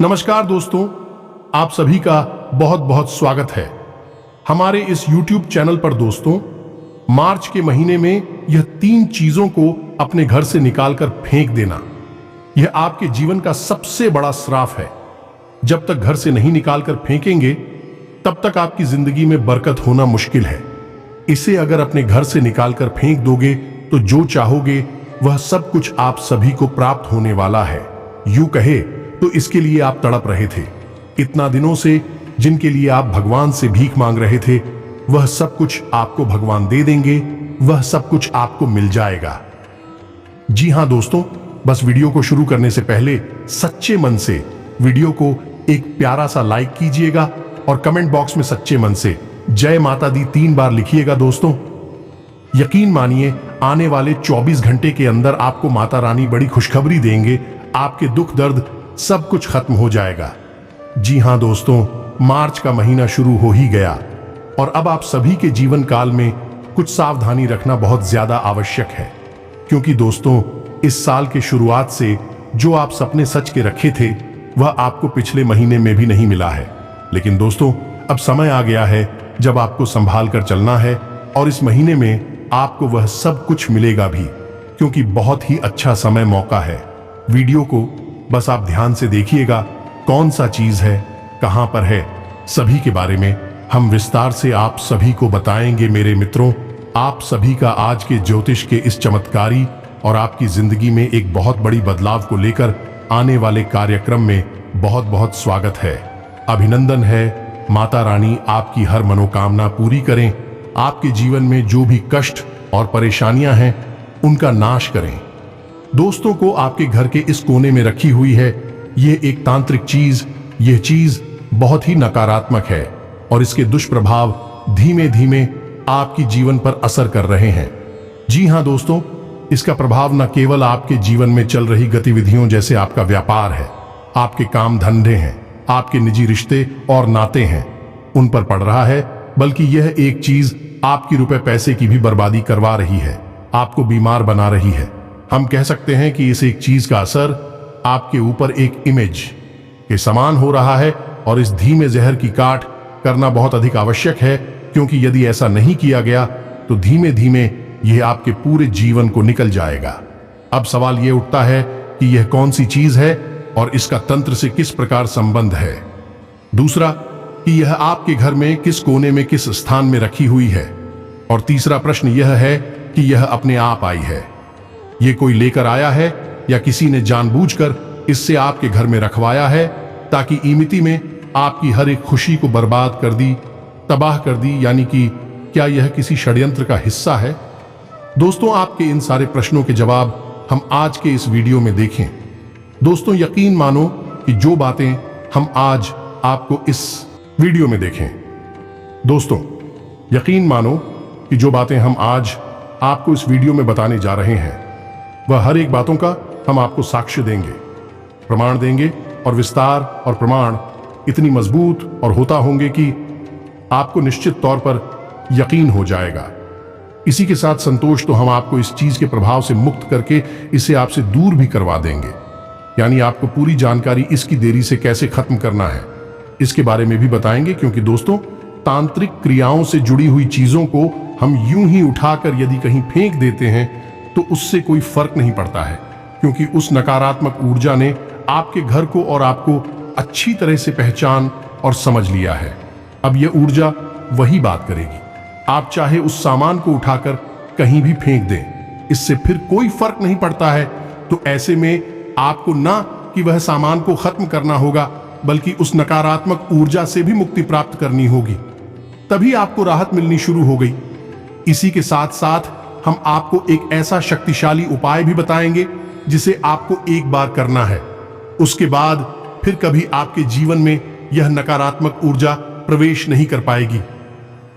नमस्कार दोस्तों, आप सभी का बहुत बहुत स्वागत है हमारे इस YouTube चैनल पर। दोस्तों, मार्च के महीने में यह 3 चीजों को अपने घर से निकालकर फेंक देना, यह आपके जीवन का सबसे बड़ा श्राप है। जब तक घर से नहीं निकालकर फेंकेंगे तब तक आपकी जिंदगी में बरकत होना मुश्किल है। इसे अगर अपने घर से निकालकर फेंक दोगे तो जो चाहोगे वह सब कुछ आप सभी को प्राप्त होने वाला है। यूं कहे तो इसके लिए आप तड़प रहे थे। इतना दिनों से जिनके लिए आप भगवान से भीख मांग रहे थे, वह सब कुछ आपको भगवान दे देंगे, वह सब कुछ आपको मिल जाएगा। जी हां दोस्तों, बस वीडियो को शुरू करने से पहले सच्चे मन से वीडियो को एक प्यारा सा लाइक कीजिएगा और कमेंट बॉक्स में सच्चे मन से जय माता दी 3 बार लिखिएगा। दोस्तों, यकीन मानिए आने वाले 24 घंटे के अंदर आपको माता रानी बड़ी खुशखबरी देंगे। आपके दुख दर्द सब कुछ खत्म हो जाएगा। जी हां दोस्तों, मार्च का महीना शुरू हो ही गया और अब आप सभी के जीवन काल में कुछ सावधानी रखना बहुत ज्यादा आवश्यक है, क्योंकि दोस्तों इस साल के शुरुआत से जो आप सपने सच के रखे थे वह आपको पिछले महीने में भी नहीं मिला है। लेकिन दोस्तों, अब समय आ गया है जब आपको संभाल कर चलना है और इस महीने में आपको वह सब कुछ मिलेगा भी, क्योंकि बहुत ही अच्छा समय मौका है। वीडियो को बस आप ध्यान से देखिएगा, कौन सा चीज है, कहां पर है, सभी के बारे में हम विस्तार से आप सभी को बताएंगे। मेरे मित्रों, आप सभी का आज के ज्योतिष के इस चमत्कारी और आपकी जिंदगी में एक बहुत बड़ी बदलाव को लेकर आने वाले कार्यक्रम में बहुत बहुत स्वागत है। अभिनंदन है। माता रानी आपकी हर मनोकामना पूरी करें, आपके जीवन में जो भी कष्ट और परेशानियां हैं उनका नाश करें। दोस्तों को आपके घर के इस कोने में रखी हुई है यह एक तांत्रिक चीज। यह चीज बहुत ही नकारात्मक है और इसके दुष्प्रभाव धीमे धीमे आपकी जीवन पर असर कर रहे हैं। जी हां दोस्तों, इसका प्रभाव न केवल आपके जीवन में चल रही गतिविधियों जैसे आपका व्यापार है, आपके काम धंधे हैं, आपके निजी रिश्ते और नाते हैं, उन पर पड़ रहा है, बल्कि यह एक चीज आपकी रुपए पैसे की भी बर्बादी करवा रही है, आपको बीमार बना रही है। हम कह सकते हैं कि इस एक चीज का असर आपके ऊपर एक इमेज के समान हो रहा है और इस धीमे जहर की काट करना बहुत अधिक आवश्यक है, क्योंकि यदि ऐसा नहीं किया गया तो धीमे धीमे यह आपके पूरे जीवन को निकल जाएगा। अब सवाल यह उठता है कि यह कौन सी चीज है और इसका तंत्र से किस प्रकार संबंध है। दूसरा, कि यह आपके घर में किस कोने में किस स्थान में रखी हुई है। और तीसरा प्रश्न यह है कि यह अपने आप आई है, ये कोई लेकर आया है या किसी ने जानबूझकर इससे आपके घर में रखवाया है ताकि इमिति में आपकी हर एक खुशी को बर्बाद कर दी, तबाह कर दी। यानी कि क्या यह किसी षड्यंत्र का हिस्सा है? दोस्तों, आपके इन सारे प्रश्नों के जवाब हम आज के इस वीडियो में देखें। दोस्तों, यकीन मानो कि जो बातें हम आज आपको इस वीडियो में देखें, दोस्तों यकीन मानो कि जो बातें हम आज आपको इस वीडियो में बताने जा रहे हैं वह हर एक बातों का हम आपको साक्ष्य देंगे, प्रमाण देंगे, और विस्तार और प्रमाण इतनी मजबूत और होता होंगे कि आपको निश्चित तौर पर यकीन हो जाएगा। इसी के साथ संतोष तो हम आपको इस चीज के प्रभाव से मुक्त करके इसे आपसे दूर भी करवा देंगे। यानी आपको पूरी जानकारी इसकी देरी से कैसे खत्म करना है इसके बारे में भी बताएंगे, क्योंकि दोस्तों तांत्रिक क्रियाओं से जुड़ी हुई चीजों को हम यूं ही उठाकर यदि कहीं फेंक देते हैं तो उससे कोई फर्क नहीं पड़ता है, क्योंकि उस नकारात्मक ऊर्जा ने आपके घर को और आपको अच्छी तरह से पहचान और समझ लिया है। अब यह ऊर्जा वही बात करेगी। आप चाहे उस सामान को उठाकर कहीं भी फेंक दें, इससे फिर कोई फर्क नहीं पड़ता है। तो ऐसे में आपको ना कि वह सामान को खत्म करना होगा, बल्कि उस नकारात्मक ऊर्जा से भी मुक्ति प्राप्त करनी होगी। तभी आपको राहत मिलनी शुरू हो गई। इसी के साथ साथ हम आपको एक ऐसा शक्तिशाली उपाय भी बताएंगे जिसे आपको एक बार करना है, उसके बाद फिर कभी आपके जीवन में यह नकारात्मक ऊर्जा प्रवेश नहीं कर पाएगी।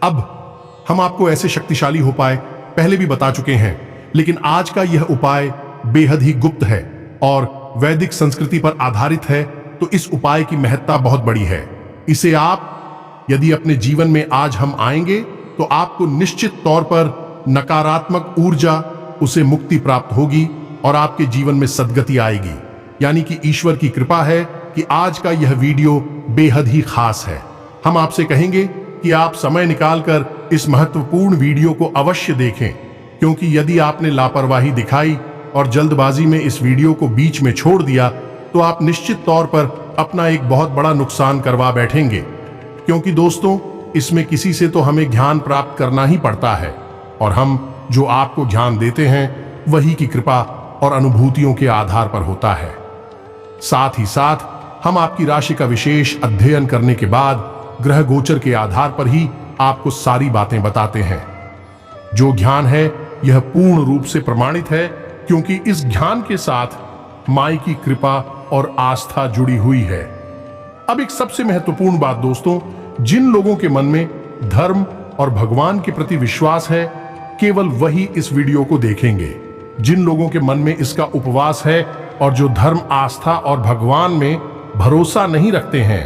अब हम आपको ऐसे शक्तिशाली उपाय पहले भी बता चुके हैं, लेकिन आज का यह उपाय बेहद ही गुप्त है और वैदिक संस्कृति पर आधारित है, तो इस उपाय की महत्ता बहुत बड़ी है। इसे आप यदि अपने जीवन में आज हम आएंगे तो आपको निश्चित तौर पर नकारात्मक ऊर्जा उसे मुक्ति प्राप्त होगी और आपके जीवन में सद्गति आएगी। यानी कि ईश्वर की कृपा है कि आज का यह वीडियो बेहद ही खास है। हम आपसे कहेंगे कि आप समय निकालकर इस महत्वपूर्ण वीडियो को अवश्य देखें, क्योंकि यदि आपने लापरवाही दिखाई और जल्दबाजी में इस वीडियो को बीच में छोड़ दिया तो आप निश्चित तौर पर अपना एक बहुत बड़ा नुकसान करवा बैठेंगे। क्योंकि दोस्तों, इसमें किसी से तो हमें ज्ञान प्राप्त करना ही पड़ता है, और हम जो आपको ज्ञान देते हैं वही की कृपा और अनुभूतियों के आधार पर होता है। साथ ही साथ हम आपकी राशि का विशेष अध्ययन करने के बाद ग्रह गोचर के आधार पर ही आपको सारी बातें बताते हैं। जो ज्ञान है यह पूर्ण रूप से प्रमाणित है, क्योंकि इस ज्ञान के साथ माई की कृपा और आस्था जुड़ी हुई है। अब एक सबसे महत्वपूर्ण बात दोस्तों, जिन लोगों के मन में धर्म और भगवान के प्रति विश्वास है, केवल वही इस वीडियो को देखेंगे। जिन लोगों के मन में इसका उपवास है और जो धर्म, आस्था और भगवान में भरोसा नहीं रखते हैं,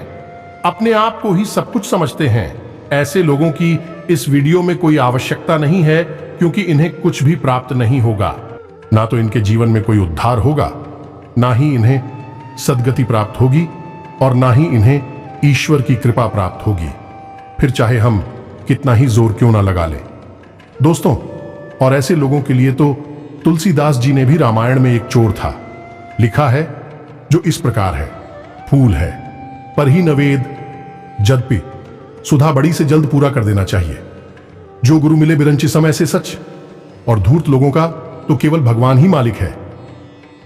अपने आप को ही सब कुछ समझते हैं, ऐसे लोगों की इस वीडियो में कोई आवश्यकता नहीं है, क्योंकि इन्हें कुछ भी प्राप्त नहीं होगा। ना तो इनके जीवन में कोई उद्धार होगा, ना ही इन्हें सद्गति प्राप्त होगी, और ना ही इन्हें ईश्वर की कृपा प्राप्त होगी, फिर चाहे हम कितना ही जोर क्यों ना लगा लें दोस्तों। और ऐसे लोगों के लिए तो तुलसीदास जी ने भी रामायण में एक चोर था, लिखा है जो इस प्रकार है, फूल है पर ही नवेद जदपि सुधा बड़ी से जल्द पूरा कर देना चाहिए। जो गुरु मिले बिरंची समय से सच, और धूर्त लोगों का तो केवल भगवान ही मालिक है।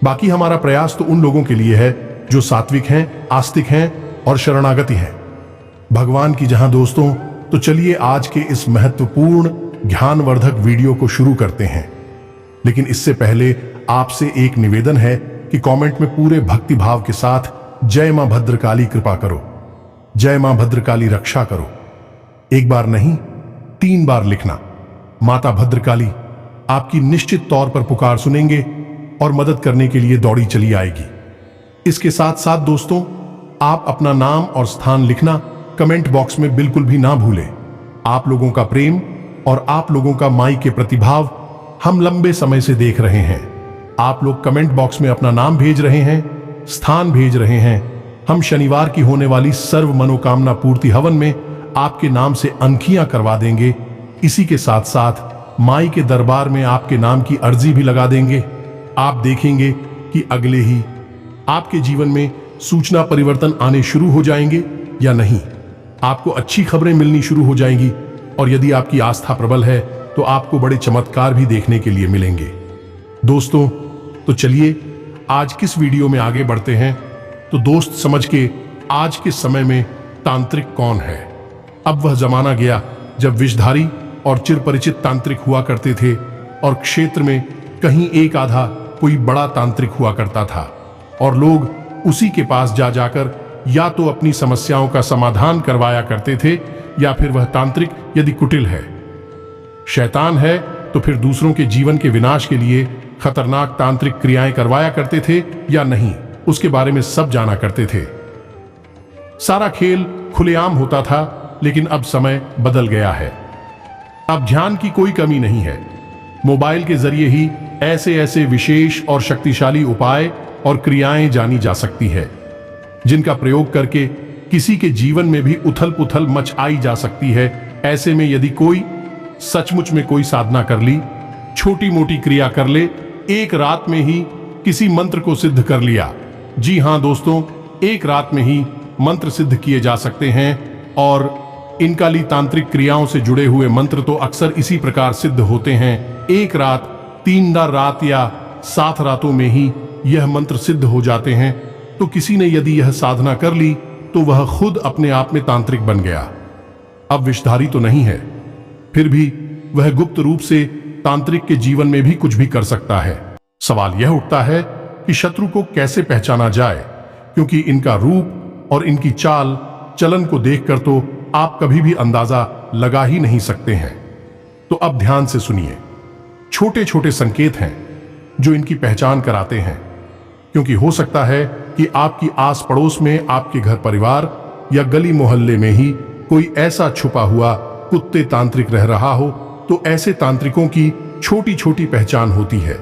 बाकी हमारा प्रयास तो उन लोगों के लिए है जो सात्विक हैं, आस्तिक हैं और शरणागति हैं भगवान की। जहां दोस्तों, तो चलिए आज के इस महत्वपूर्ण ज्ञानवर्धक वीडियो को शुरू करते हैं। लेकिन इससे पहले आपसे एक निवेदन है कि कमेंट में पूरे भक्ति भाव के साथ जय मां भद्रकाली कृपा करो, जय मां भद्रकाली रक्षा करो, एक बार नहीं 3 बार लिखना। माता भद्रकाली आपकी निश्चित तौर पर पुकार सुनेंगे और मदद करने के लिए दौड़ी चली आएगी। इसके साथ साथ दोस्तों, आप अपना नाम और स्थान लिखना कमेंट बॉक्स में बिल्कुल भी ना भूलें। आप लोगों का प्रेम और आप लोगों का माई के प्रतिभाव हम लंबे समय से देख रहे हैं। आप लोग कमेंट बॉक्स में अपना नाम भेज रहे हैं, स्थान भेज रहे हैं। हम शनिवार की होने वाली सर्व मनोकामना पूर्ति हवन में आपके नाम से अंखियां करवा देंगे। इसी के साथ साथ माई के दरबार में आपके नाम की अर्जी भी लगा देंगे। आप देखेंगे कि अगले ही आपके जीवन में सूचना परिवर्तन आने शुरू हो जाएंगे या नहीं। आपको अच्छी खबरें मिलनी शुरू हो जाएंगी, और यदि आपकी आस्था प्रबल है तो आपको बड़े चमत्कार भी देखने के लिए मिलेंगे दोस्तों। तो चलिए आज किस वीडियो में आगे बढ़ते हैं। तो दोस्त समझ के आज के समय में तांत्रिक कौन है। अब वह जमाना गया जब विषधारी और चिरपरिचित तांत्रिक हुआ करते थे, और क्षेत्र में कहीं एक आधा कोई बड़ा तांत्रिक हुआ करता था, और लोग उसी के पास जा जाकर या तो अपनी समस्याओं का समाधान करवाया करते थे, या फिर वह तांत्रिक यदि कुटिल है, शैतान है, तो फिर दूसरों के जीवन के विनाश के लिए खतरनाक तांत्रिक क्रियाएं करवाया करते थे या नहीं, उसके बारे में सब जाना करते थे। सारा खेल खुलेआम होता था, लेकिन अब समय बदल गया है। अब ध्यान की कोई कमी नहीं है। मोबाइल के जरिए ही ऐसे ऐसे विशेष और शक्तिशाली उपाय और क्रियाएं जानी जा सकती है, जिनका प्रयोग करके किसी के जीवन में भी उथल पुथल मच आई जा सकती है। ऐसे में यदि कोई सचमुच में कोई साधना कर ली, छोटी मोटी क्रिया कर ले, एक रात में ही किसी मंत्र को सिद्ध कर लिया। जी हां दोस्तों, एक रात में ही मंत्र सिद्ध किए जा सकते हैं, और इनकाली तांत्रिक क्रियाओं से जुड़े हुए मंत्र तो अक्सर इसी प्रकार सिद्ध होते हैं। एक रात, 3 रात या 7 रातों में ही यह मंत्र सिद्ध हो जाते हैं। तो किसी ने यदि यह साधना कर ली तो वह खुद अपने आप में तांत्रिक बन गया। अब विषधारी तो नहीं है, फिर भी वह गुप्त रूप से तांत्रिक के जीवन में भी कुछ भी कर सकता है। सवाल यह उठता है कि शत्रु को कैसे पहचाना जाए, क्योंकि इनका रूप और इनकी चाल चलन को देखकर तो आप कभी भी अंदाजा लगा ही नहीं सकते हैं। तो अब ध्यान से सुनिए। छोटे छोटे संकेत हैं जो इनकी पहचान कराते हैं, क्योंकि हो सकता है कि आपकी आस पड़ोस में, आपके घर परिवार या गली मोहल्ले में ही कोई ऐसा छुपा हुआ कुत्ते तांत्रिक रह रहा हो। तो ऐसे तांत्रिकों की छोटी छोटी पहचान होती है,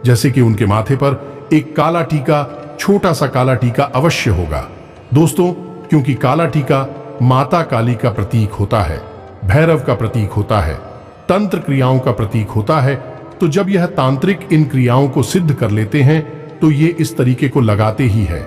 जैसे कि उनके माथे पर एक काला टीका, छोटा सा काला टीका अवश्य होगा। दोस्तों, क्योंकि काला टीका माता काली का प्रतीक होता है, भैरव का प्रतीक होता है, तंत्र क्रियाओं का प्रतीक होता है, तो जब यह तांत्रिक इन क्रियाओं को सिद्ध कर लेते हैं तो ये इस तरीके को लगाते ही है।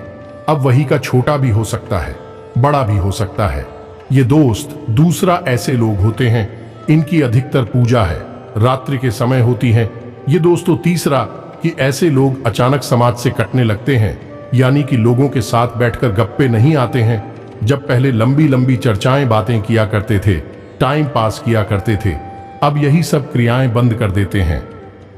अब वही का छोटा भी हो सकता है, बड़ा भी हो सकता है। ये दोस्त दूसरा ऐसे लोग होते हैं, इनकी अधिकतर पूजा है, रात्रि के समय होती है। ये दोस्तों तीसरा कि ऐसे लोग अचानक समाज से कटने लगते हैं, यानी कि लोगों के साथ बैठकर गप्पे नहीं आते हैं। जब पहले लंबी लंबी चर्चाएं बातें किया करते थे, टाइम पास किया करते थे, अब यही सब क्रियाएं बंद कर देते हैं।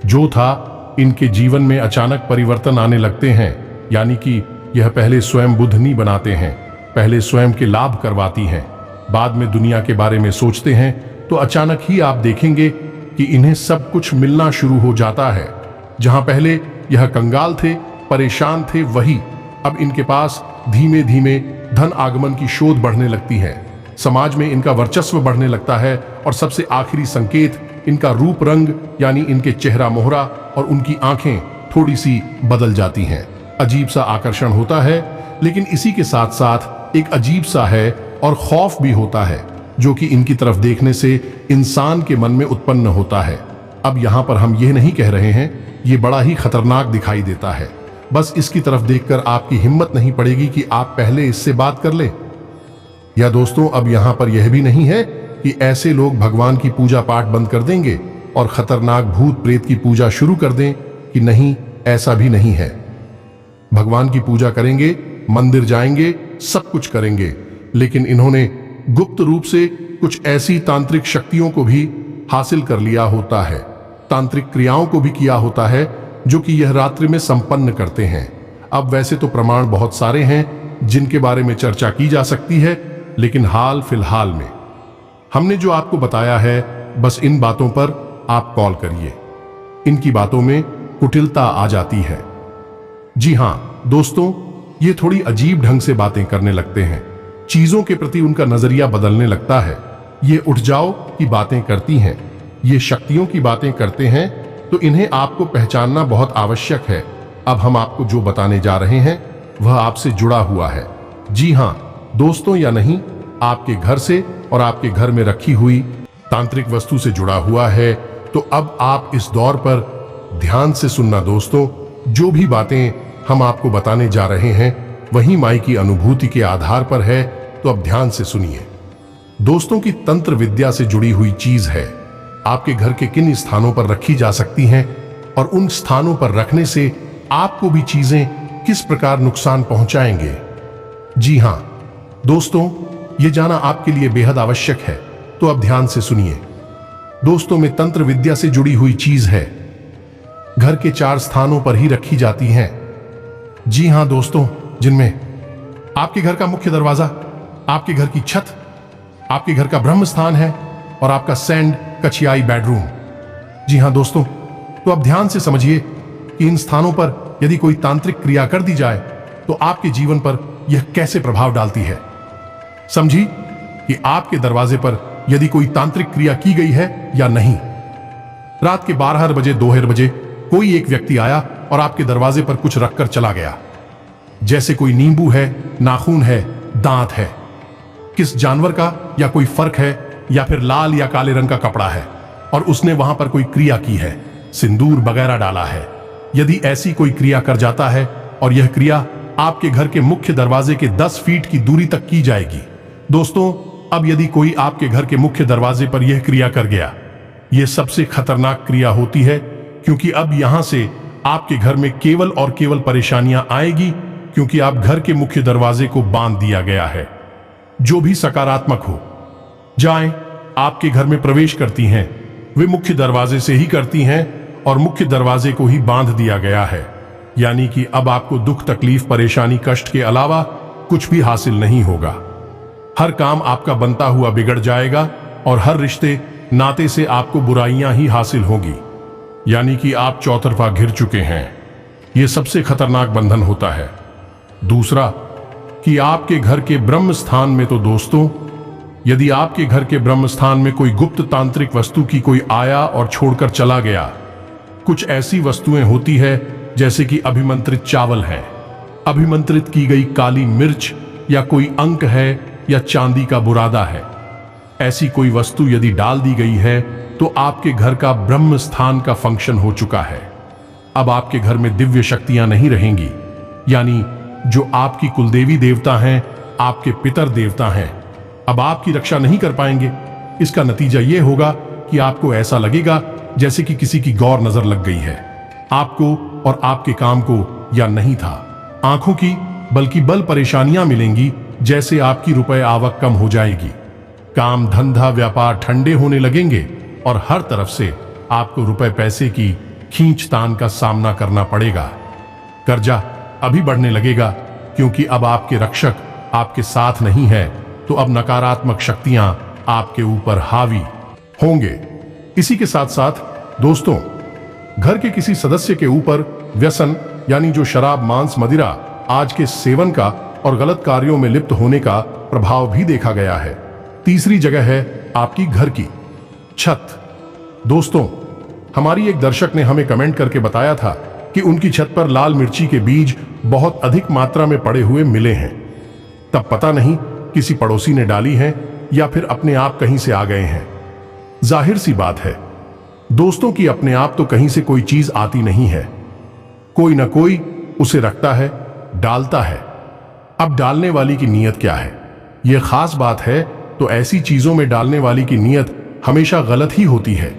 जो था इनके जीवन में अचानक परिवर्तन आने लगते हैं, यानी कि यह पहले स्वयं बुद्धनी बनाते हैं, पहले स्वयं के लाभ करवाती हैं, बाद में दुनिया के बारे में सोचते हैं, तो अचानक ही आप देखेंगे कि इन्हें सब कुछ मिलना शुरू हो जाता है। जहां पहले यह कंगाल थे, परेशान थे, वही अब इनके पास धीमे धीमे धन आगमन की शोध बढ़ने लगती है, समाज में इनका वर्चस्व बढ़ने लगता है, और सबसे आखिरी संकेत इनका रूप रंग, यानी इनके चेहरा मोहरा और उनकी आंखें थोड़ी सी बदल जाती हैं। अजीब सा आकर्षण होता है, लेकिन इसी के साथ साथ एक अजीब सा है और खौफ भी होता है, जो कि इनकी तरफ देखने से इंसान के मन में उत्पन्न होता है। अब यहाँ पर हम यह नहीं कह रहे हैं, ये बड़ा ही खतरनाक दिखाई देता है, बस इसकी तरफ देखकर आपकी हिम्मत नहीं पड़ेगी कि आप पहले इससे बात कर ले। या दोस्तों, अब यहाँ पर यह भी नहीं है कि ऐसे लोग भगवान की पूजा पाठ बंद कर देंगे और खतरनाक भूत प्रेत की पूजा शुरू कर दें, कि नहीं, ऐसा भी नहीं है। भगवान की पूजा करेंगे, मंदिर जाएंगे, सब कुछ करेंगे, लेकिन इन्होंने गुप्त रूप से कुछ ऐसी तांत्रिक शक्तियों को भी हासिल कर लिया होता है, तांत्रिक क्रियाओं को भी किया होता है, जो कि यह रात्रि में संपन्न करते हैं। अब वैसे तो प्रमाण बहुत सारे हैं जिनके बारे में चर्चा की जा सकती है, लेकिन हाल फिलहाल में हमने जो आपको बताया है, बस इन बातों पर आप कॉल करिए। इनकी बातों में कुटिलता आ जाती है। जी हां दोस्तों, ये थोड़ी अजीब ढंग से बातें करने लगते हैं, चीजों के प्रति उनका नजरिया बदलने लगता है। ये उठ जाओ की बातें करती हैं, ये शक्तियों की बातें करते हैं, तो इन्हें आपको पहचानना बहुत आवश्यक है। अब हम आपको जो बताने जा रहे हैं वह आपसे जुड़ा हुआ है। जी हां दोस्तों, या नहीं, आपके घर से और आपके घर में रखी हुई तांत्रिक वस्तु से जुड़ा हुआ है। तो अब आप इस दौर पर ध्यान से सुनना दोस्तों, जो भी बातें हम आपको बताने जा रहे हैं वही माई की अनुभूति के आधार पर है, तो अब ध्यान से सुनिए। दोस्तों की तंत्र विद्या से जुड़ी हुई चीज है, आपके घर के किन स्थानों पर रखी जा सकती हैं और उन स्थानों पर रखने से आपको भी चीजें किस प्रकार नुकसान पहुंचाएंगे। जी हां दोस्तों, ये जाना आपके लिए बेहद आवश्यक है, तो अब ध्यान से सुनिए। दोस्तों में तंत्र विद्या से जुड़ी हुई चीज है, घर के 4 स्थानों पर ही रखी जाती हैं। जी हां दोस्तों, जिनमें आपके घर का मुख्य दरवाजा, आपके घर की छत, आपके घर का ब्रह्म स्थान है और आपका सैंड कछियाई बेडरूम। जी हां दोस्तों, तो अब ध्यान से समझिए कि इन स्थानों पर यदि कोई तांत्रिक क्रिया कर दी जाए तो आपके जीवन पर यह कैसे प्रभाव डालती है। समझी कि आपके दरवाजे पर यदि कोई तांत्रिक क्रिया की गई है या नहीं। रात के 12 बजे 2 बजे कोई एक व्यक्ति आया और आपके दरवाजे पर कुछ रखकर चला गया, जैसे कोई नींबू है, नाखून है, दांत है, किस जानवर का या कोई फर्क है, या फिर लाल या काले रंग का कपड़ा है, और उसने वहां पर कोई क्रिया की है, सिंदूर वगैरह डाला है। यदि ऐसी कोई क्रिया कर जाता है और यह क्रिया आपके घर के मुख्य दरवाजे के 10 फीट की दूरी तक की जाएगी। दोस्तों, अब यदि कोई आपके घर के मुख्य दरवाजे पर यह क्रिया कर गया, यह सबसे खतरनाक क्रिया होती है, क्योंकि अब यहां से आपके घर में केवल और केवल परेशानियां आएगी, क्योंकि आप घर के मुख्य दरवाजे को बांध दिया गया है। जो भी सकारात्मक हो जाएं, आपके घर में प्रवेश करती हैं, वे मुख्य दरवाजे से ही करती हैं, और मुख्य दरवाजे को ही बांध दिया गया है। यानी कि अब आपको दुख, तकलीफ, परेशानी, कष्ट के अलावा कुछ भी हासिल नहीं होगा। हर काम आपका बनता हुआ बिगड़ जाएगा और हर रिश्ते नाते से आपको बुराइयां ही हासिल होगी, यानी कि आप चौतरफा घिर चुके हैं। यह सबसे खतरनाक बंधन होता है। दूसरा कि आपके घर के ब्रह्म स्थान में, तो दोस्तों यदि आपके घर के ब्रह्म स्थान में कोई गुप्त तांत्रिक वस्तु की कोई आया और छोड़कर चला गया, कुछ ऐसी वस्तुएं होती है जैसे कि अभिमंत्रित चावल है, अभिमंत्रित की गई काली मिर्च, या कोई अंक है या चांदी का बुरादा है। ऐसी कोई वस्तु यदि डाल दी गई है तो आपके घर का ब्रह्म स्थान का फंक्शन हो चुका है। अब आपके घर में दिव्य शक्तियां नहीं रहेंगी, यानी जो आपकी कुलदेवी देवता हैं, आपके पितर देवता हैं, अब आपकी रक्षा नहीं कर पाएंगे। इसका नतीजा यह होगा कि आपको ऐसा लगेगा जैसे कि किसी की गौर नजर लग गई है आपको और आपके काम को, या नहीं था आंखों की बल्कि बल परेशानियां मिलेंगी, जैसे आपकी रुपए आवक कम हो जाएगी, काम धंधा व्यापार ठंडे होने लगेंगे और हर तरफ से आपको रुपए पैसे की खींचतान का सामना करना पड़ेगा। कर्जा अभी बढ़ने लगेगा क्योंकि अब आपके रक्षक आपके साथ नहीं है, तो अब नकारात्मक शक्तियां आपके ऊपर हावी होंगे। इसी के साथ साथ दोस्तों, घर के किसी सदस्य के ऊपर व्यसन यानी जो शराब मांस मदिरा आज के सेवन का और गलत कार्यों में लिप्त होने का प्रभाव भी देखा गया है। तीसरी जगह है आपकी घर की छत। दोस्तों, हमारी एक दर्शक ने हमें कमेंट करके बताया था कि उनकी छत पर लाल मिर्ची के बीज बहुत अधिक मात्रा में पड़े हुए मिले हैं। तब पता नहीं किसी पड़ोसी ने डाली हैं या फिर अपने आप कहीं से आ गए हैं। जाहिर सी बात है दोस्तों कि अपने आप तो कहीं से कोई चीज आती नहीं है, कोई ना कोई उसे रखता है, डालता है। अब डालने वाली की नीयत क्या है, यह खास बात है। तो ऐसी चीजों में डालने वाली की नीयत हमेशा गलत ही होती है।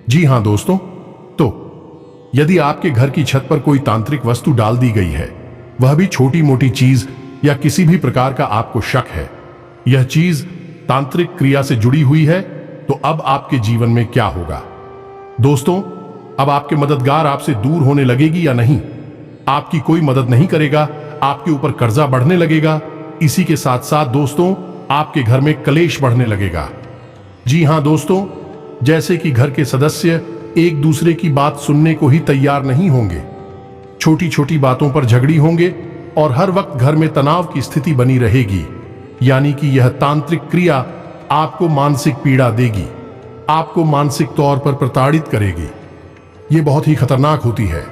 जी हां दोस्तों, तो यदि आपके घर की छत पर कोई तांत्रिक वस्तु डाल दी गई है, वह भी छोटी मोटी चीज या किसी भी प्रकार का आपको शक है, यह चीज तांत्रिक क्रिया से जुड़ी हुई है, तो अब आपके जीवन में क्या होगा दोस्तों? अब आपके मददगार आपसे दूर होने लगेगी या नहीं? आपकी कोई मदद नहीं करेगा, आपके ऊपर कर्जा बढ़ने लगेगा। इसी के साथ साथ दोस्तों, आपके घर में कलेश बढ़ने लगेगा। जी हां दोस्तों, जैसे कि घर के सदस्य एक दूसरे की बात सुनने को ही तैयार नहीं होंगे, छोटी छोटी बातों पर झगड़ी होंगे और हर वक्त घर में तनाव की स्थिति बनी रहेगी। यानी कि यह तांत्रिक क्रिया आपको मानसिक पीड़ा देगी, आपको मानसिक तौर पर प्रताड़ित करेगी। यह बहुत ही खतरनाक होती है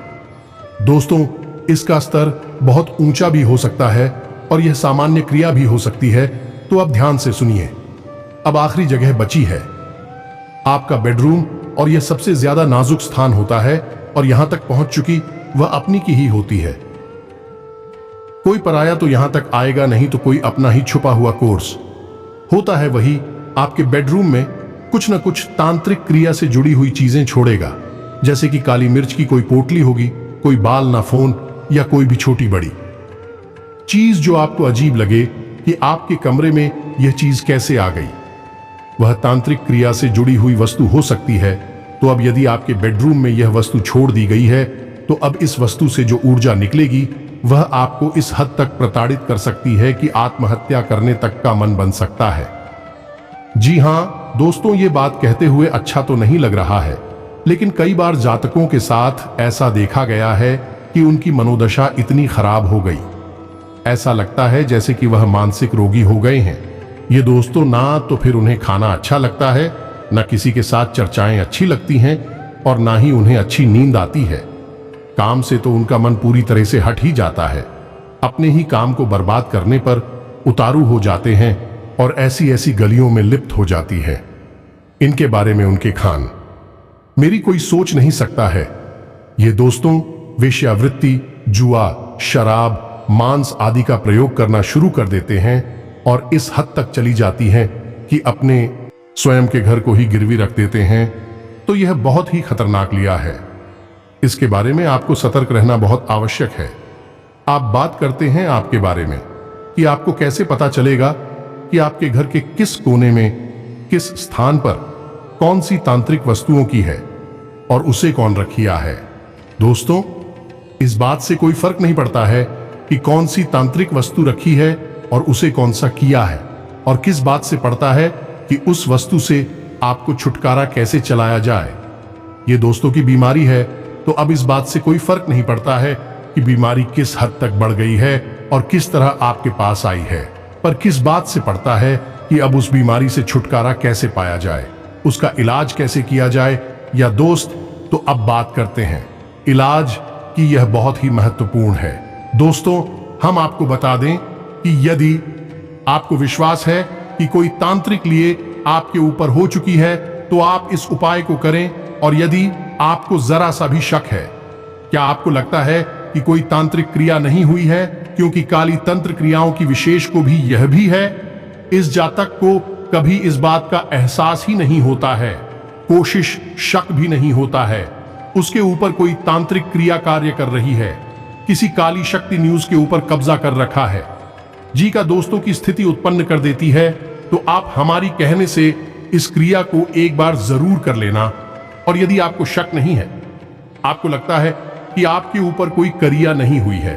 दोस्तों। इसका स्तर बहुत ऊंचा भी हो सकता है और यह सामान्य क्रिया भी हो सकती है। तो अब ध्यान से सुनिए। अब आखिरी जगह बची है आपका बेडरूम, और यह सबसे ज्यादा नाजुक स्थान होता है और यहां तक पहुंच चुकी वह अपनी की ही होती है। कोई पराया तो यहां तक आएगा नहीं, तो कोई अपना ही छुपा हुआ कोर्स होता है। वही आपके बेडरूम में कुछ न कुछ तांत्रिक क्रिया से जुड़ी हुई चीजें छोड़ेगा, जैसे कि काली मिर्च की कोई पोटली होगी, कोई बाल ना फोन, या कोई भी छोटी बड़ी चीज जो आपको अजीब लगे कि आपके कमरे में यह चीज कैसे आ गई। वह तांत्रिक क्रिया से जुड़ी हुई वस्तु हो सकती है। तो अब यदि आपके बेडरूम में यह वस्तु छोड़ दी गई है, तो अब इस वस्तु से जो ऊर्जा निकलेगी वह आपको इस हद तक प्रताड़ित कर सकती है कि आत्महत्या करने तक का मन बन सकता है। जी हां दोस्तों, ये बात कहते हुए अच्छा तो नहीं लग रहा है, लेकिन कई बार जातकों के साथ ऐसा देखा गया है कि उनकी मनोदशा इतनी खराब हो गई, ऐसा लगता है जैसे कि वह मानसिक रोगी हो गए हैं। ये दोस्तों, ना तो फिर उन्हें खाना अच्छा लगता है, ना किसी के साथ चर्चाएं अच्छी लगती हैं, और ना ही उन्हें अच्छी नींद आती है। काम से तो उनका मन पूरी तरह से हट ही जाता है, अपने ही काम को बर्बाद करने पर उतारू हो जाते हैं और ऐसी ऐसी गलियों में लिप्त हो जाती है। इनके बारे में उनके खान मेरी कोई सोच नहीं सकता है। ये दोस्तों वेश्यावृत्ति, जुआ, शराब, मांस आदि का प्रयोग करना शुरू कर देते हैं और इस हद तक चली जाती हैं कि अपने स्वयं के घर को ही गिरवी रख देते हैं। तो यह बहुत ही खतरनाक लिया है। इसके बारे में आपको सतर्क रहना बहुत आवश्यक है। आप बात करते हैं आपके बारे में कि आपको कैसे पता चलेगा कि आपके घर के किस कोने में, किस स्थान पर कौन सी तांत्रिक वस्तुओं की है और उसे कौन रखिया है। दोस्तों, इस बात से कोई फर्क नहीं पड़ता है कि कौन सी तांत्रिक वस्तु रखी है और उसे कौन सा किया है, और किस बात से पड़ता है कि उस वस्तु से आपको छुटकारा कैसे चलाया जाए। ये दोस्तों की बीमारी है, तो अब इस बात से कोई फर्क नहीं पड़ता है कि बीमारी किस हद तक बढ़ गई है और किस तरह आपके पास आई है, पर किस बात से पड़ता है कि अब उस बीमारी से छुटकारा कैसे पाया जाए, उसका इलाज कैसे किया जाए। या दोस्त, तो अब बात करते हैं इलाज की। यह बहुत ही महत्वपूर्ण है दोस्तों। हम आपको बता दें कि यदि आपको विश्वास है कि कोई तांत्रिक लिए आपके ऊपर हो चुकी है, तो आप इस उपाय को करें। और यदि आपको जरा सा भी शक है, क्या आपको लगता है कि कोई तांत्रिक क्रिया नहीं हुई है, क्योंकि काली तंत्र क्रियाओं की विशेष को भी यह भी है, इस जातक को कभी इस बात का एहसास ही नहीं होता है, कोशिश शक भी नहीं होता है, उसके ऊपर कोई तांत्रिक क्रिया कार्य कर रही है, किसी काली शक्ति न्यूज के ऊपर कब्जा कर रखा है, जी का दोस्तों की स्थिति उत्पन्न कर देती है। तो आप हमारी कहने से इस क्रिया को एक बार जरूर कर लेना। और यदि आपको शक नहीं है, आपको लगता है कि आपके ऊपर कोई क्रिया नहीं हुई है,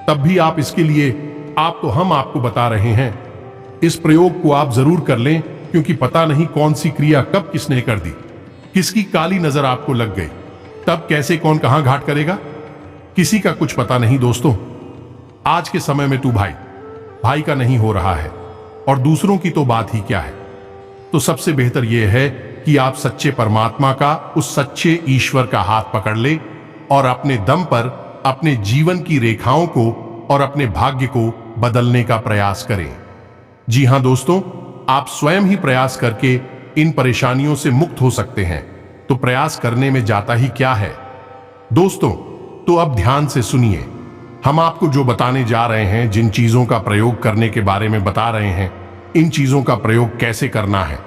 तब भी आप इसके लिए हम आपको बता रहे हैं, इस प्रयोग को आप जरूर कर लें, क्योंकि पता नहीं कौन सी क्रिया कब किसने कर दी, किसकी काली नजर आपको लग गई, तब कैसे कौन कहां घाट करेगा, किसी का कुछ पता नहीं। दोस्तों, आज के समय में तू भाई का नहीं हो रहा है, और दूसरों की तो बात ही क्या है। तो सबसे बेहतर यह है कि आप सच्चे परमात्मा का, उस सच्चे ईश्वर का हाथ पकड़ ले और अपने दम पर अपने जीवन की रेखाओं को और अपने भाग्य को बदलने का प्रयास करें। जी हां दोस्तों, आप स्वयं ही प्रयास करके इन परेशानियों से मुक्त हो सकते हैं। तो प्रयास करने में जाता ही क्या है दोस्तों। तो अब ध्यान से सुनिए, हम आपको जो बताने जा रहे हैं, जिन चीजों का प्रयोग करने के बारे में बता रहे हैं, इन चीजों का प्रयोग कैसे करना है,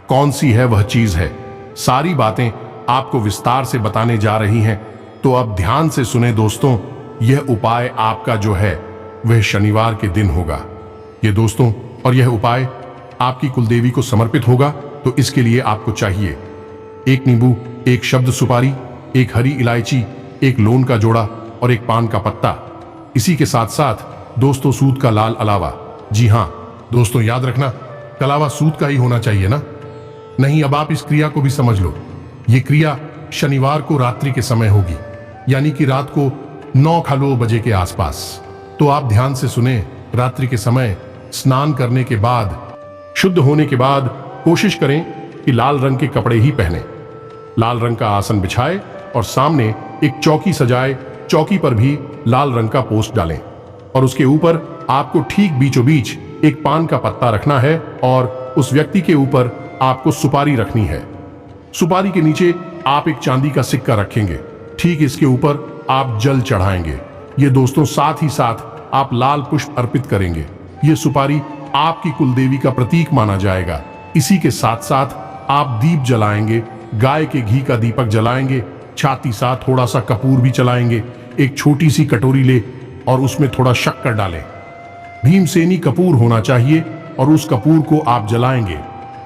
कौन सी है वह चीज है, सारी बातें आपको विस्तार से बताने जा रही हैं। तो अब ध्यान से सुने दोस्तों, यह उपाय आपका जो है वह शनिवार के दिन होगा ये दोस्तों, और यह उपाय आपकी कुलदेवी को समर्पित होगा। तो इसके लिए आपको चाहिए एक नींबू, एक शब्द सुपारी, एक हरी इलायची, एक लौंग का जोड़ा और एक पान का पत्ता। इसी के साथ साथ दोस्तों सूत का लाल अलावा। जी हां दोस्तों, याद रखना कलावा सूत का ही होना चाहिए ना। नहीं, अब आप इस क्रिया को भी समझ लो। ये क्रिया शनिवार को रात्रि के समय होगी, यानी कि रात को 9:15 बजे के आसपास। तो आप ध्यान से सुने, रात्रि के समय स्नान करने के बाद, शुद्ध होने के बाद कोशिश करें कि लाल रंग के कपड़े ही पहने, लाल रंग का आसन बिछाए और सामने एक चौकी सजाए। चौकी पर भी लाल रंग का पोस्ट डालें और उसके ऊपर आपको ठीक बीचों बीच एक पान का पत्ता रखना है और उस व्यक्ति के ऊपर आपको सुपारी रखनी है। सुपारी के नीचे आप एक चांदी का सिक्का रखेंगे, ठीक इसके ऊपर आप जल चढ़ाएंगे। ये दोस्तों साथ ही साथ आप लाल पुष्प अर्पित करेंगे। ये सुपारी आपकी कुलदेवी का प्रतीक माना जाएगा। इसी के साथ साथ आप दीप जलाएंगे, गाय के घी का दीपक जलाएंगे, छाती साथ थोड़ा सा कपूर भी चलाएंगे। एक छोटी सी कटोरी ले और उसमें थोड़ा शक्कर डालें, भीमसेनी कपूर होना चाहिए, और उस कपूर को आप जलाएंगे।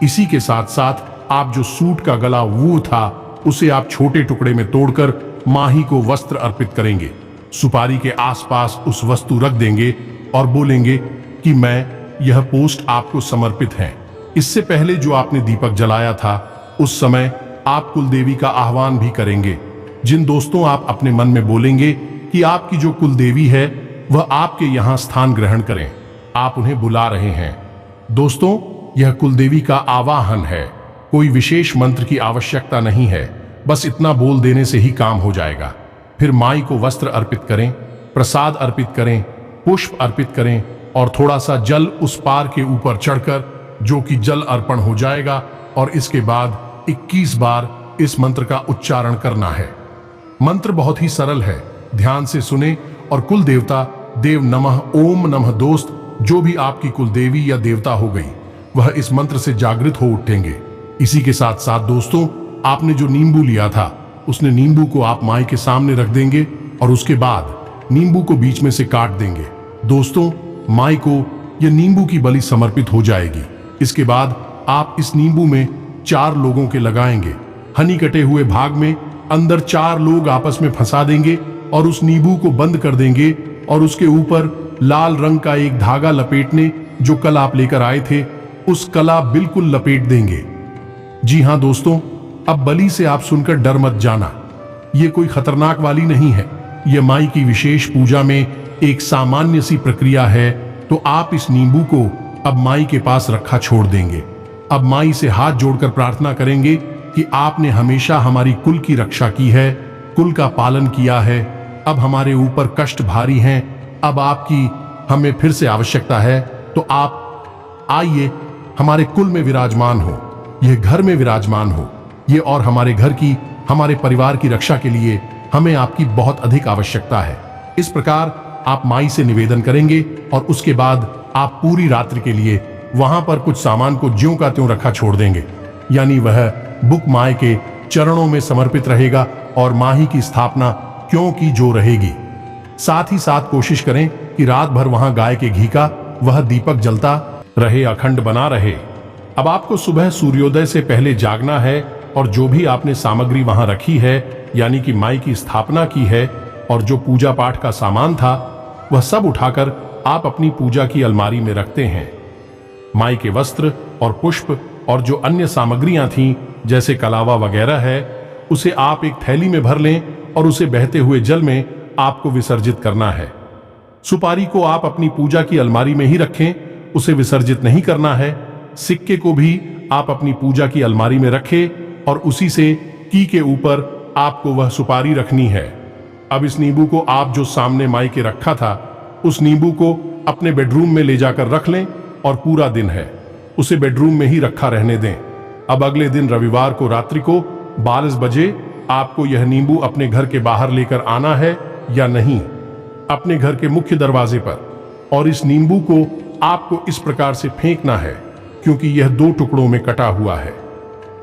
इसी के साथ साथ आप जो सूट का गला वो था, उसे आप छोटे टुकड़े में तोड़कर माही को वस्त्र अर्पित करेंगे। सुपारी के आसपास उस वस्तु रख देंगे और बोलेंगे कि मैं, यह पोस्ट आपको समर्पित है। इससे पहले जो आपने दीपक जलाया था, उस समय आप कुलदेवी का आह्वान भी करेंगे। जिन दोस्तों आप अपने मन में बोलेंगे कि आपकी जो कुलदेवी है वह आपके यहां स्थान ग्रहण करें, आप उन्हें बुला रहे हैं। दोस्तों, यह कुलदेवी का आवाहन है, कोई विशेष मंत्र की आवश्यकता नहीं है, बस इतना बोल देने से ही काम हो जाएगा। फिर माई को वस्त्र अर्पित करें, प्रसाद अर्पित करें, पुष्प अर्पित करें और थोड़ा सा जल उस पार के ऊपर चढ़कर, जो कि जल अर्पण हो जाएगा। और इसके बाद 21 बार इस मंत्र का उच्चारण करना है। मंत्र बहुत ही सरल है, ध्यान से सुने और कुल देवता देव नमः ओम नमः दोस्त, जो भी आपकी कुलदेवी या देवता हो गई, वह इस मंत्र से जागृत हो उठेंगे। इसी के साथ साथ दोस्तों, आपने जो नींबू लिया था, उसने नींबू को आप माई के सामने रख देंगे और उसके बाद नींबू को बीच में से काट देंगे। दोस्तों, माई को यह नींबू की बलि समर्पित हो जाएगी। इसके बाद आप इस नींबू में 4 लोगों के लगाएंगे। हनी कटे हुए भाग में अंदर 4 लोग आपस में फंसा देंगे और उस नींबू को बंद कर देंगे और उसके ऊपर लाल रंग का एक धागा लपेटने, जो कल आप लेकर आए थे, उस कला बिल्कुल लपेट देंगे। जी हां दोस्तों, अब बलि से आप सुनकर डर मत जाना, ये कोई खतरनाक वाली नहीं है। यह माई की विशेष पूजा में एक सामान्य सी प्रक्रिया है। तो आप इस नींबू को अब माई के पास रखा छोड़ देंगे। अब माई से हाथ जोड़कर प्रार्थना करेंगे कि आपने हमेशा हमारी कुल की रक्षा की है, कुल का पालन किया है। अब हमारे ऊपर कष्ट भारी हैं, अब आपकी हमें फिर से आवश्यकता है। तो आप आइए हमारे कुल में विराजमान हो, यह घर में विराजमान हो, ये और हमारे घर की, हमारे परिवार की रक्षा के लिए हमें आपकी बहुत अधिक आवश्यकता है। इस प्रकार आप माई से निवेदन करेंगे और उसके बाद आप पूरी रात्रि के लिए वहां पर कुछ सामान को ज्यों का त्यों रखा छोड़ देंगे, यानी वह बुक माई के चरणों में समर्पित रहेगा और माही की स्थापना क्यों की जो रहेगी। साथ ही साथ कोशिश करें कि रात भर वहां गाय के घी का वह दीपक जलता रहे, अखंड बना रहे। अब आपको सुबह सूर्योदय से पहले जागना है और जो भी आपने सामग्री वहां रखी है, यानी कि माई की स्थापना की है और जो पूजा पाठ का सामान था, वह सब उठाकर आप अपनी पूजा की अलमारी में रखते हैं। माई के वस्त्र और पुष्प और जो अन्य सामग्रियां थीं, जैसे कलावा वगैरह है, उसे आप एक थैली में भर लें और उसे बहते हुए जल में आपको विसर्जित करना है। सुपारी को आप अपनी पूजा की अलमारी में ही रखें, उसे विसर्जित नहीं करना है। सिक्के को भी आप अपनी पूजा की अलमारी में रखें और उसी से की के ऊपर आपको वह सुपारी रखनी है। अब इस नींबू को आप जो सामने माई के रखा था, उस नींबू को अपने बेडरूम में ले जाकर रख लें और पूरा दिन है उसे बेडरूम में ही रखा रहने दें। अब अगले दिन रविवार को रात्रि को 12 बजे आपको यह नींबू अपने घर के बाहर लेकर आना है या नहीं, अपने घर के मुख्य दरवाजे पर, और इस नींबू को आपको इस प्रकार से फेंकना है क्योंकि यह 2 टुकड़ों में कटा हुआ है।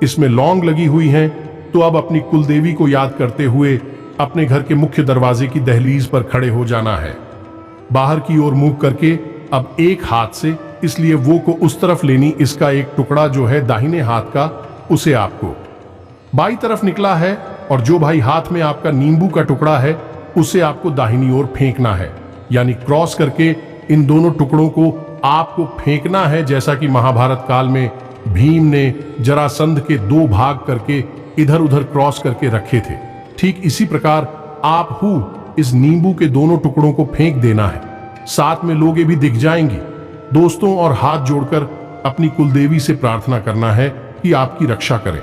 इसमें लौंग लगी हुई है। तो अब अपनी कुलदेवी को याद करते हुए अपने घर के मुख्य दरवाजे की दहलीज पर खड़े हो जाना है, बाहर की ओर मुंह करके। अब एक हाथ से, इसलिए वो को उस तरफ लेनी, इसका एक टुकड़ा जो है दाहिने हाथ का, उसे आपको बाई तरफ निकला है और जो भाई हाथ में आपका नींबू का टुकड़ा है, उसे आपको दाहिनी ओर फेंकना है, यानी क्रॉस करके इन दोनों टुकड़ों को आपको फेंकना है। जैसा कि महाभारत काल में भीम ने जरासंध के 2 भाग करके इधर उधर क्रॉस करके रखे थे, ठीक इसी प्रकार आप इस नींबू के दोनों टुकड़ों को फेंक देना है। साथ में लोगे भी दिख जाएंगी दोस्तों, और हाथ जोड़कर अपनी कुलदेवी से प्रार्थना करना है कि आपकी रक्षा करें,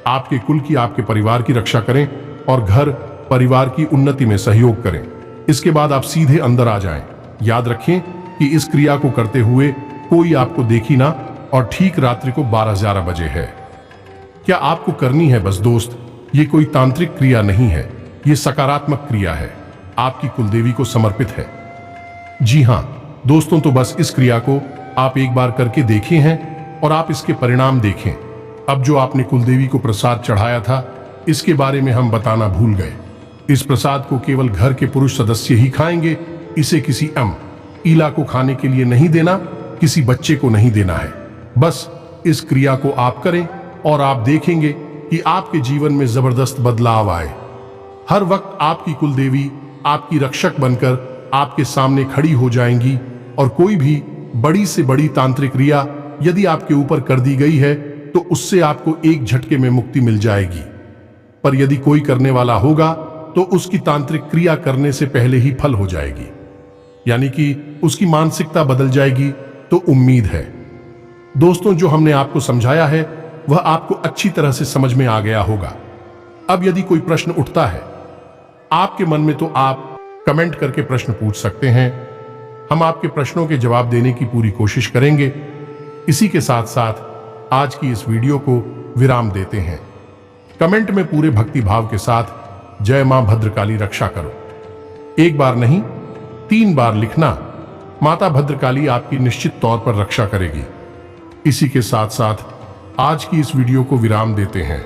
आपके कुल की, आपके परिवार की रक्षा करें और घर परिवार की उन्नति में सहयोग करें। इसके बाद आप सीधे अंदर आ जाएं। याद रखें कि इस क्रिया को करते हुए कोई आपको देखी ना, और ठीक रात्रि को 12-11 बजे है। क्या आपको करनी है बस दोस्त, ये कोई तांत्रिक क्रिया नहीं है, ये सकारात्मक क्रिया है, आपकी कुलदेवी को समर्पित है। जी हां दोस्तों, तो बस इस क्रिया को आप एक बार करके देखे हैं और आप इसके परिणाम देखें। अब जो आपने कुलदेवी को प्रसाद चढ़ाया था, इसके बारे में हम बताना भूल गए। इस प्रसाद को केवल घर के पुरुष सदस्य ही खाएंगे, इसे किसी ईला को खाने के लिए नहीं देना, किसी बच्चे को नहीं देना है। बस इस क्रिया को आप करें और आप देखेंगे कि आपके जीवन में जबरदस्त बदलाव आए। हर वक्त आपकी कुलदेवी आपकी रक्षक बनकर आपके सामने खड़ी हो जाएंगी और कोई भी बड़ी से बड़ी तांत्रिक क्रिया यदि आपके ऊपर कर दी गई है तो उससे आपको एक झटके में मुक्ति मिल जाएगी। पर यदि कोई करने वाला होगा तो उसकी तांत्रिक क्रिया करने से पहले ही फल हो जाएगी, यानी कि उसकी मानसिकता बदल जाएगी। तो उम्मीद है दोस्तों, जो हमने आपको समझाया है वह आपको अच्छी तरह से समझ में आ गया होगा। अब यदि कोई प्रश्न उठता है आपके मन में, तो आप कमेंट करके प्रश्न पूछ सकते हैं। हम आपके प्रश्नों के जवाब देने की पूरी कोशिश करेंगे। इसी के साथ साथ आज की इस वीडियो को विराम देते हैं। कमेंट में पूरे भक्ति भाव के साथ जय मां भद्रकाली रक्षा करो, एक बार नहीं 3 बार लिखना। माता भद्रकाली आपकी निश्चित तौर पर रक्षा करेगी। इसी के साथ साथ आज की इस वीडियो को विराम देते हैं।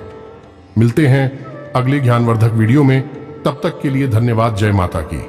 मिलते हैं अगले ज्ञानवर्धक वीडियो में, तब तक के लिए धन्यवाद। जय माता की।